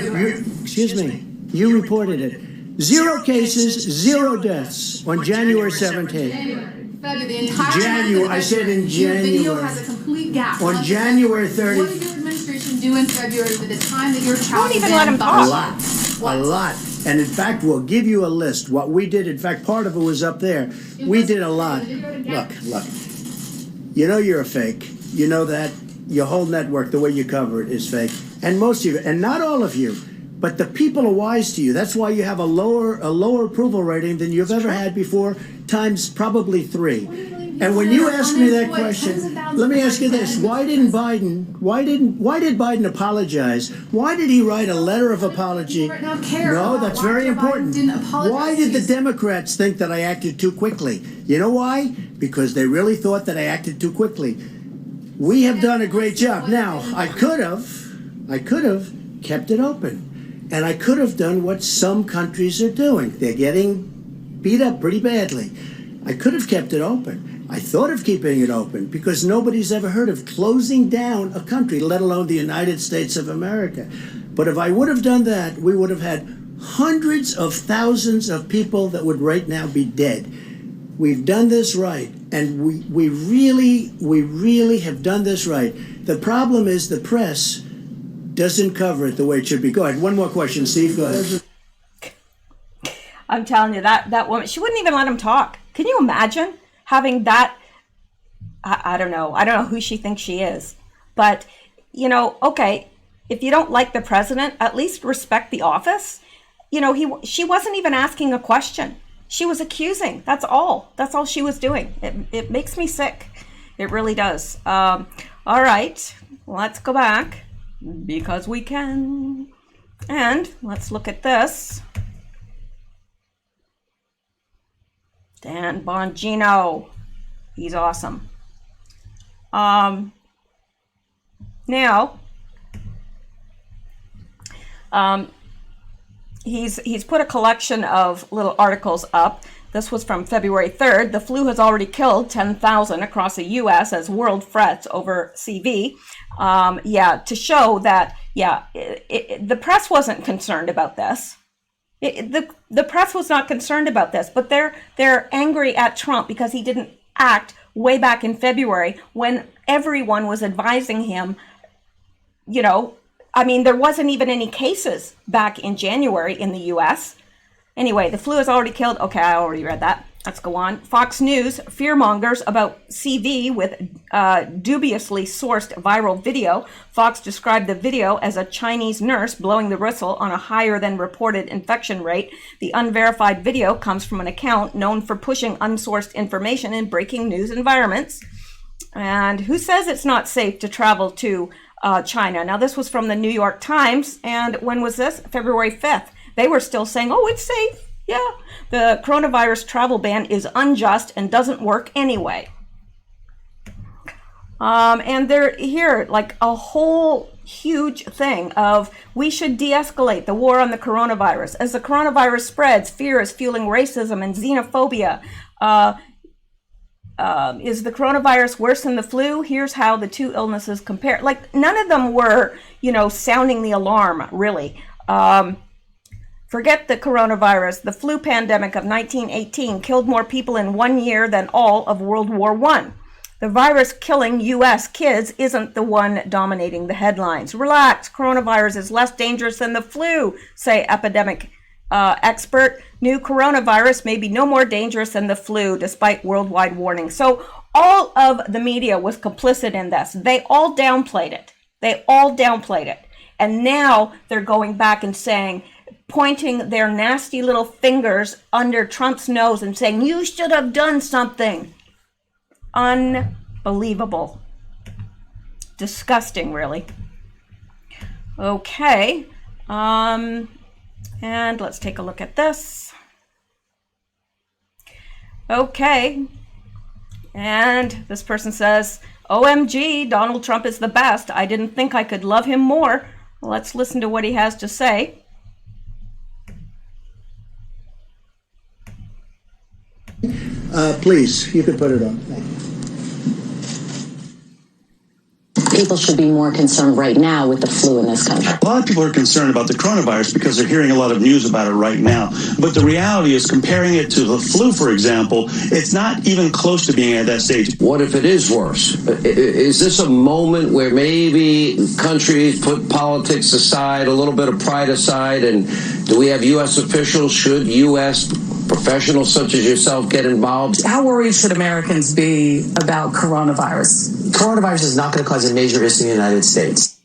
excuse me, you reported it. 0 cases, 0 deaths on January 17th. February, the entire January, month of I said in Your video January. has a complete gap. On January What did 30th. your administration do in February with the time that your child Don't even was let him in talk. A lot. What? A lot. And in fact, we'll give you a list. What we did, in fact, part of it was up there. We did a lot. Look. You know you're a fake. You know that. Your whole network, the way you cover it, is fake. And most of you, and not all of you, but the people are wise to you. That's why you have a lower approval rating than you've ever had before, times probably 3. And when you ask me that question, let me ask you this: Why did Biden apologize? Why did he write a letter of apology? No, that's very important. Why did the Democrats think that I acted too quickly? You know why? Because they really thought that I acted too quickly. We have done a great job. Now, I could have kept it open, and I could have done what some countries are doing. They're getting beat up pretty badly. I could have kept it open. I thought of keeping it open because nobody's ever heard of closing down a country, let alone the United States of America. But if I would have done that, we would have had hundreds of thousands of people that would right now be dead. We've done this right, and we really have done this right. The problem is the press doesn't cover it the way it should be. Go ahead. One more question, Steve. Go ahead. I'm telling you, that woman, she wouldn't even let him talk. Can you imagine having that? I don't know who she thinks she is. But, okay, if you don't like the president, at least respect the office. She wasn't even asking a question. She was accusing. That's all she was doing. It makes me sick. It really does. All right, let's go back because we can. And let's look at this. Dan Bongino. He's awesome. He's put a collection of little articles up. This was from February 3rd. The flu has already killed 10,000 across the U.S. as world frets over CV. To show that, the press wasn't concerned about this. The press was not concerned about this, but they're angry at Trump because he didn't act way back in February when everyone was advising him. There wasn't even any cases back in January in the U.S. Anyway, the flu has already killed. Okay, I already read that. Let's go on. Fox News fearmongers about CV with dubiously sourced viral video. Fox described the video as a Chinese nurse blowing the whistle on a higher than reported infection rate. The unverified video comes from an account known for pushing unsourced information in breaking news environments. And who says it's not safe to travel to China? Now, this was from the New York Times. And when was this? February 5th. they were still saying, oh, it's safe. Yeah, the coronavirus travel ban is unjust and doesn't work anyway. And they're here like a whole huge thing of we should de-escalate the war on the coronavirus. As the coronavirus spreads, fear is fueling racism and xenophobia. Is the coronavirus worse than the flu? Here's how the two illnesses compare. Like, none of them were, sounding the alarm, really. Forget the coronavirus. The flu pandemic of 1918 killed more people in 1 year than all of World War I. The virus killing U.S. kids isn't the one dominating the headlines. Relax, coronavirus is less dangerous than the flu, say epidemic expert. New coronavirus may be no more dangerous than the flu, despite worldwide warnings. So all of the media was complicit in this. They all downplayed it. And now they're going back and saying, pointing their nasty little fingers under Trump's nose and saying, you should have done something. Unbelievable. Disgusting, really. Okay. And let's take a look at this. Okay. And this person says, OMG, Donald Trump is the best. I didn't think I could love him more. Let's listen to what he has to say. Please, you can put it on. Thank you. People should be more concerned right now with the flu in this country. A lot of people are concerned about the coronavirus because they're hearing a lot of news about it right now. But the reality is, comparing it to the flu, for example, it's not even close to being at that stage. What if it is worse? Is this a moment where maybe countries put politics aside, a little bit of pride aside, and do we have U.S. officials? Should U.S. professionals such as yourself get involved? How worried should Americans be about coronavirus? Coronavirus is not going to cause a major issue in the United States.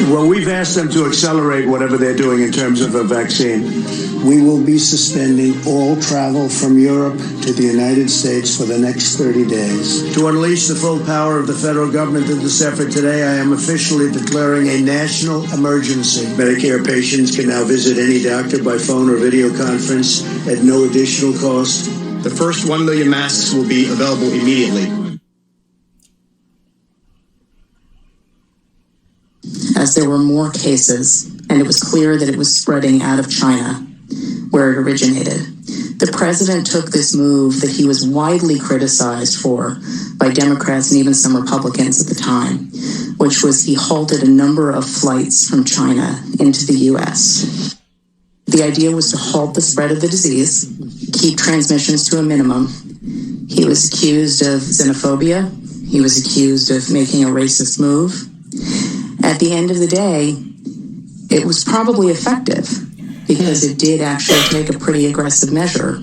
Well, we've asked them to accelerate whatever they're doing in terms of a vaccine. We will be suspending all travel from Europe to the United States for the next 30 days. To unleash the full power of the federal government in this effort today, I am officially declaring a national emergency. Medicare patients can now visit any doctor by phone or video conference at no additional cost. The first 1 million masks will be available immediately. As there were more cases, and it was clear that it was spreading out of China, where it originated, the president took this move that he was widely criticized for by Democrats and even some Republicans at the time, which was he halted a number of flights from China into the U.S. The idea was to halt the spread of the disease, keep transmissions to a minimum. He was accused of xenophobia. He was accused of making a racist move. At the end of the day, it was probably effective because it did actually take a pretty aggressive measure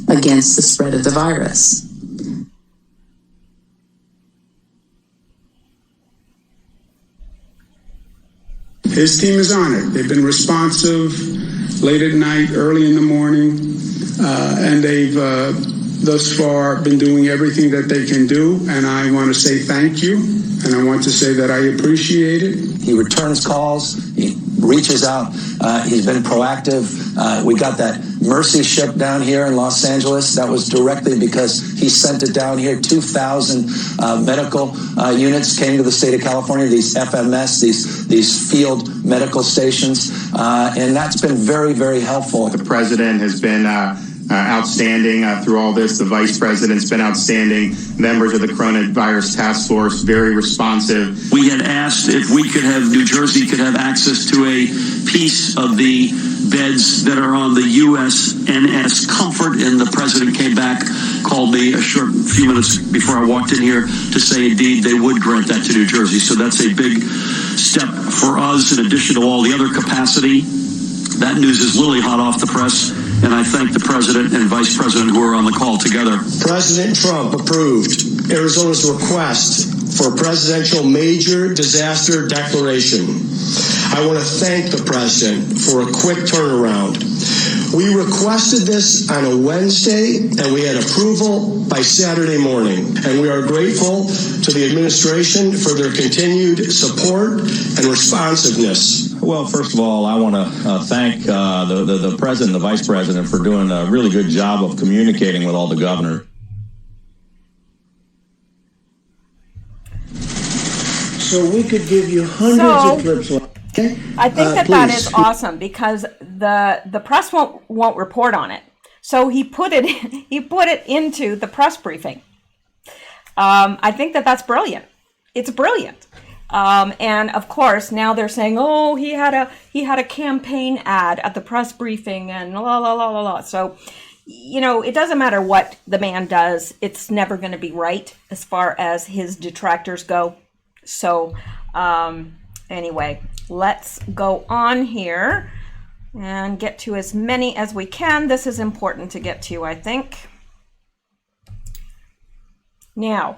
against the spread of the virus. His team is on it. They've been responsive late at night, early in the morning, and they've thus far been doing everything that they can do, and I want to say thank you, and I want to say that I appreciate it. He returns calls, he reaches out, he's been proactive. We got that Mercy ship down here in Los Angeles. That was directly because he sent it down here. 2,000 medical units came to the state of California, these FMS, these field medical stations, and that's been very, very helpful. The president has been outstanding through all this. The vice president's been outstanding. Members of the coronavirus task force, very responsive. We had asked if New Jersey could have access to a piece of the beds that are on the USNS Comfort, and the president came back, called me a short few minutes before I walked in here to say indeed they would grant that to New Jersey. So that's a big step for us in addition to all the other capacity. That news is literally hot off the press, and I thank the president and vice president who are on the call together. President Trump approved Arizona's request for a presidential major disaster declaration. I want to thank the president for a quick turnaround. We requested this on a Wednesday, and we had approval by Saturday morning. And we are grateful to the administration for their continued support and responsiveness. Well, first of all, I want to thank the president, the vice president, for doing a really good job of communicating with all the governors. So we could give you hundreds of clips. Okay? I think that is awesome because the press won't report on it. So he put it into the press briefing. I think that's brilliant. It's brilliant. And of course now they're saying, oh, he had a campaign ad at the press briefing and la la la la la. So, it doesn't matter what the man does. It's never going to be right as far as his detractors go. So, anyway, let's go on here and get to as many as we can. This is important to get to, I think. Now,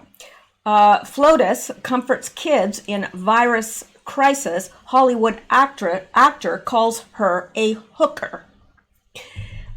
FLOTUS comforts kids in virus crisis. Hollywood actor calls her a hooker.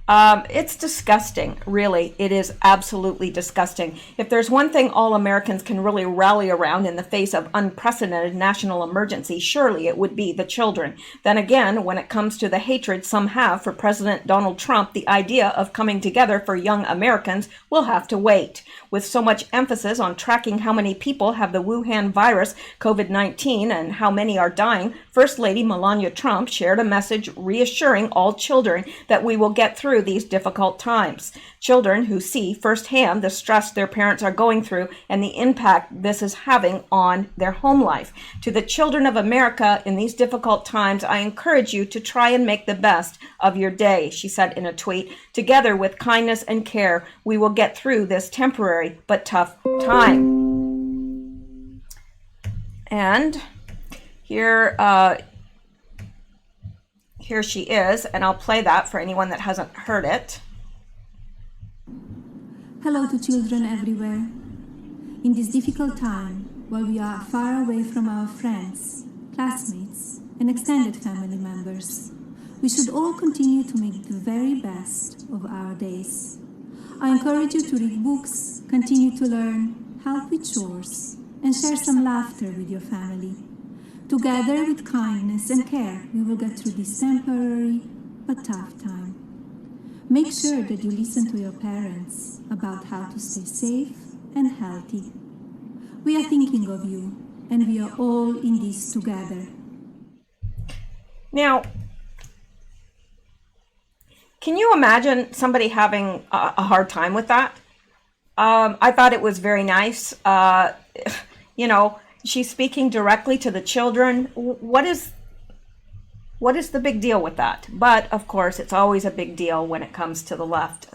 It's disgusting, really. It is absolutely disgusting. If there's one thing all Americans can really rally around in the face of unprecedented national emergency, surely it would be the children. Then again, when it comes to the hatred some have for President Donald Trump, the idea of coming together for young Americans will have to wait. With so much emphasis on tracking how many people have the Wuhan virus, COVID-19, and how many are dying, First Lady Melania Trump shared a message reassuring all children that we will get through these difficult times. Children who see firsthand the stress their parents are going through and the impact this is having on their home life. To the children of America in these difficult times, I encourage you to try and make the best of your day, she said in a tweet. Together with kindness and care, we will get through this temporary but tough time. And here she is, and I'll play that for anyone that hasn't heard it. Hello to children everywhere. In this difficult time, while we are far away from our friends, classmates, and extended family members, we should all continue to make the very best of our days. I encourage you to read books, continue to learn, help with chores, and share some laughter with your family. Together with kindness and care, we will get through this temporary but tough time. Make sure that you listen to your parents about how to stay safe and healthy. We are thinking of you, and we are all in this together. Now, can you imagine somebody having a hard time with that? I thought it was very nice. She's speaking directly to the children. What is the big deal with that? But of course, it's always a big deal when it comes to the left.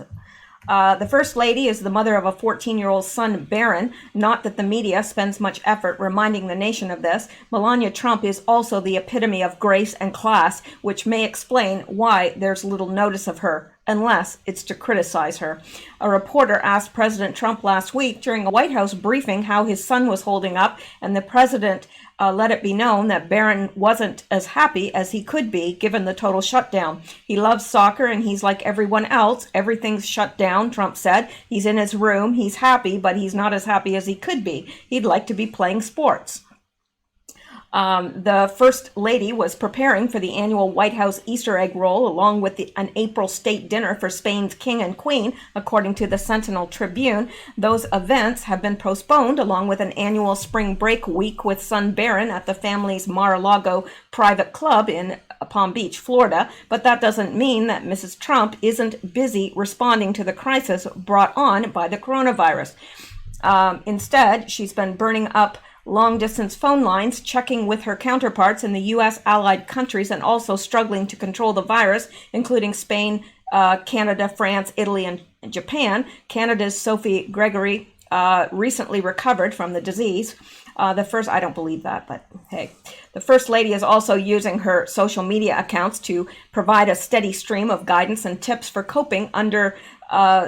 The First Lady is the mother of a 14-year-old son, Barron. Not that the media spends much effort reminding the nation of this. Melania Trump is also the epitome of grace and class, which may explain why there's little notice of her, unless it's to criticize her. A reporter asked President Trump last week during a White House briefing how his son was holding up, and the president let it be known that Barron wasn't as happy as he could be given the total shutdown. He loves soccer and he's like everyone else. Everything's shut down, Trump said. He's in his room, he's happy, but he's not as happy as he could be. He'd like to be playing sports. The First Lady was preparing for the annual White House Easter egg roll along with an April state dinner for Spain's king and queen, according to the Sentinel Tribune. Those events have been postponed along with an annual spring break week with son Barron at the family's Mar-a-Lago private club in Palm Beach, Florida. But that doesn't mean that Mrs. Trump isn't busy responding to the crisis brought on by the coronavirus. Instead, she's been burning up long-distance phone lines, checking with her counterparts in the U.S. allied countries, and also struggling to control the virus, including Spain, Canada, France, Italy, and Japan. Canada's Sophie Gregory recently recovered from the disease. I don't believe that, but hey. The First Lady is also using her social media accounts to provide a steady stream of guidance and tips for coping under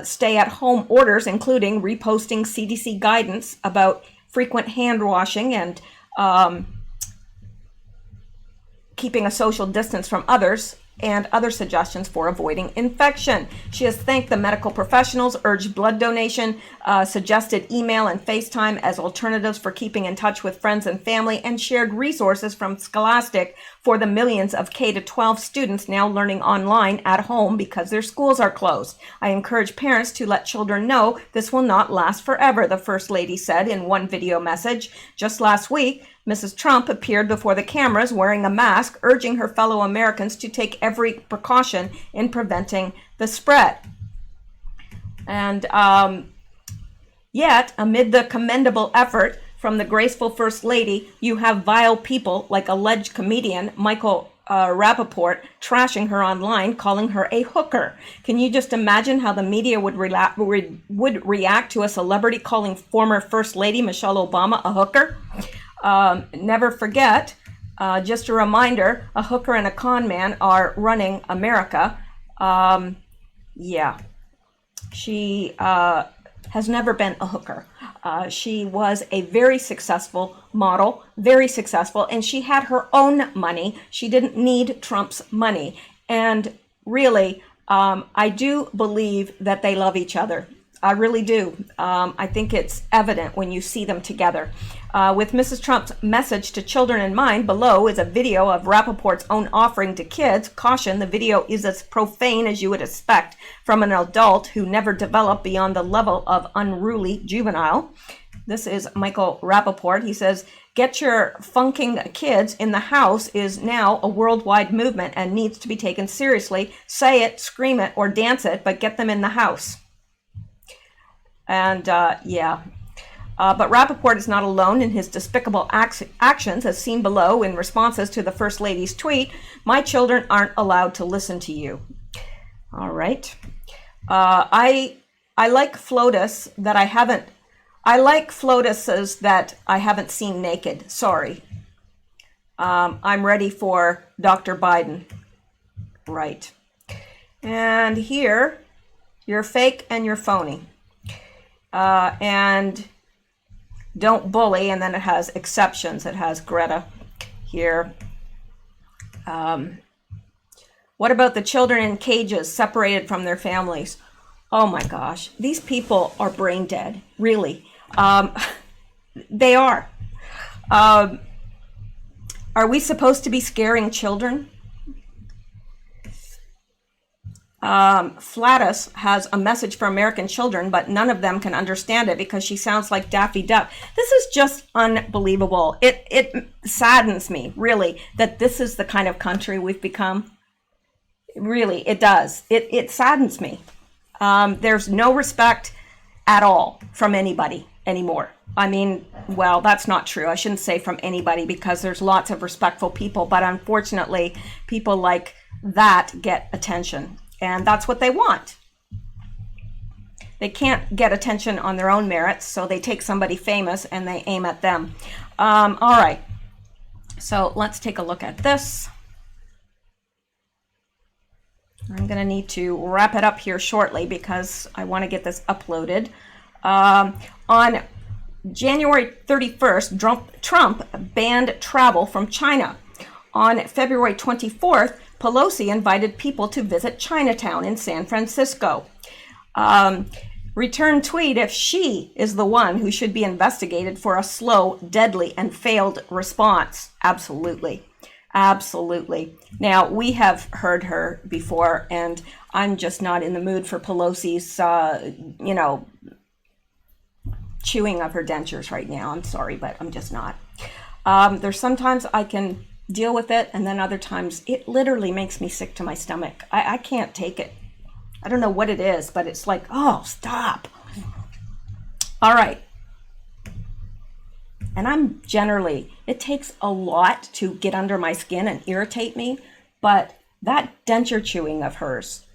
stay-at-home orders, including reposting CDC guidance about frequent hand washing and keeping a social distance from others, and other suggestions for avoiding infection. She has thanked the medical professionals, urged blood donation, suggested email and FaceTime as alternatives for keeping in touch with friends and family, and shared resources from Scholastic for the millions of K-12 students now learning online at home because their schools are closed. I encourage parents to let children know this will not last forever, the First Lady said in one video message. Just last week, Mrs. Trump appeared before the cameras wearing a mask, urging her fellow Americans to take every precaution in preventing the spread. And yet, amid the commendable effort from the graceful First Lady, you have vile people like alleged comedian Michael Rappaport trashing her online, calling her a hooker. Can you just imagine how the media would react to a celebrity calling former First Lady Michelle Obama a hooker? Never forget, just a reminder, a hooker and a con man are running America. Yeah, she has never been a hooker. She was a very successful model, very successful, and she had her own money. She didn't need Trump's money. And really, I do believe that they love each other. I really do. I think it's evident when you see them together. With Mrs. Trump's message to children in mind, below is a video of Rappaport's own offering to kids. Caution, the video is as profane as you would expect from an adult who never developed beyond the level of unruly juvenile. This is Michael Rappaport. He says, "Get your funking kids in the house is now a worldwide movement and needs to be taken seriously. Say it, scream it, or dance it, but get them in the house." And but Rappaport is not alone in his despicable actions, as seen below in responses to the First Lady's tweet. "My children aren't allowed to listen to you." All right. I like FLOTUS that I haven't. I like FLOTUSes that I haven't seen naked. Sorry. I'm ready for Dr. Biden. Right. And here, you're fake and you're phony. And don't bully, and then it has exceptions. It has Greta here. What about the children in cages separated from their families? Oh my gosh, these people are brain dead, really. They are. Are we supposed to be scaring children? Flatus has a message for American children, but none of them can understand it because she sounds like Daffy Duck. This is just unbelievable. It saddens me, really, that this is the kind of country we've become. Really, it does. It saddens me. There's no respect at all from anybody anymore. I mean, well, that's not true. I shouldn't say from anybody because there's lots of respectful people, but unfortunately, people like that get attention. And that's what they want. They can't get attention on their own merits, so they take somebody famous and they aim at them. All right, so let's take a look at this. I'm going to need to wrap it up here shortly because I want to get this uploaded. On January 31st, Trump banned travel from China. On February 24th, Pelosi invited people to visit Chinatown in San Francisco. Return tweet if she is the one who should be investigated for a slow, deadly, and failed response. Absolutely. Absolutely. Now, we have heard her before, and I'm just not in the mood for Pelosi's, chewing of her dentures right now. I'm sorry, but I'm just not. There's sometimes I can deal with it, and then other times it literally makes me sick to my stomach. I can't take it. I don't know what it is, but it's like, oh, stop. All right. And I'm generally, it takes a lot to get under my skin and irritate me, but that denture chewing of hers,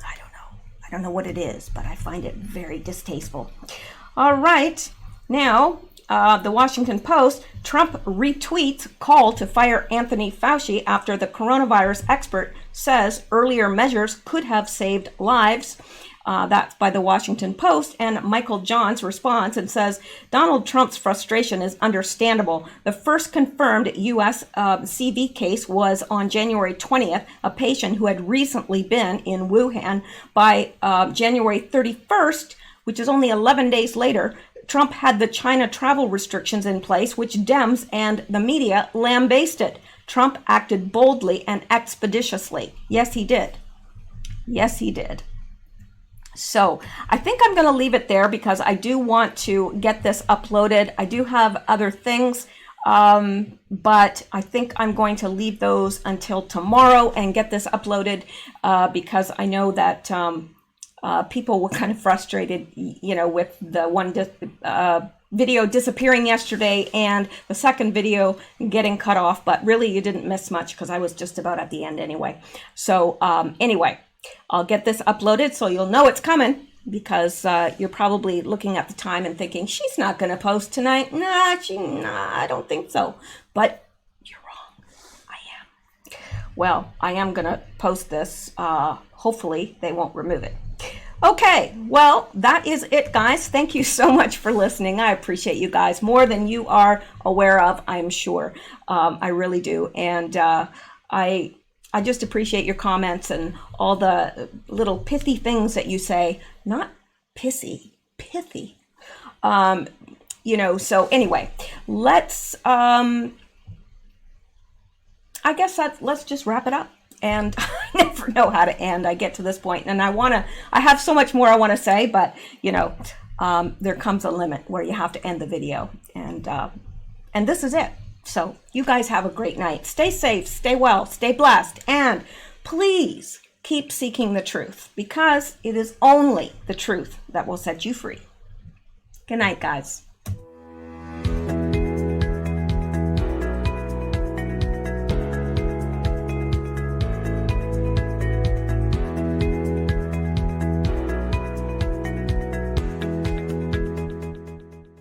I don't know what it is, but I find it very distasteful. All right. Now, the Washington Post, Trump retweets call to fire Anthony Fauci after the coronavirus expert says earlier measures could have saved lives. That's by the Washington Post. And Michael Johns responds and says, Donald Trump's frustration is understandable. The first confirmed U.S. CV case was on January 20th, a patient who had recently been in Wuhan. By January 31st, which is only 11 days later, Trump had the China travel restrictions in place, which Dems and the media lambasted. Trump acted boldly and expeditiously. Yes, he did. Yes, he did. So I think I'm going to leave it there because I do want to get this uploaded. I do have other things, but I think I'm going to leave those until tomorrow and get this uploaded because I know that people were kind of frustrated, you know, with the one video disappearing yesterday and the second video getting cut off, but really you didn't miss much because I was just about at the end anyway. So anyway, I'll get this uploaded so you'll know it's coming because you're probably looking at the time and thinking, she's not going to post tonight. Nah, I don't think so. But you're wrong. I am. Well, I am going to post this. Hopefully they won't remove it. Okay, well, that is it, guys. Thank you so much for listening. I appreciate you guys more than you are aware of, I'm sure. I really do. And I just appreciate your comments and all the little pithy things that you say. Not pissy, pithy. You know, so anyway, let's, I guess let's just wrap it up. And I never know how to end. I get to this point and I have so much more I want to say, but you know, there comes a limit where you have to end the video and this is it. So you guys have a great night. Stay safe, stay well, stay blessed, and please keep seeking the truth because it is only the truth that will set you free. Good night, guys.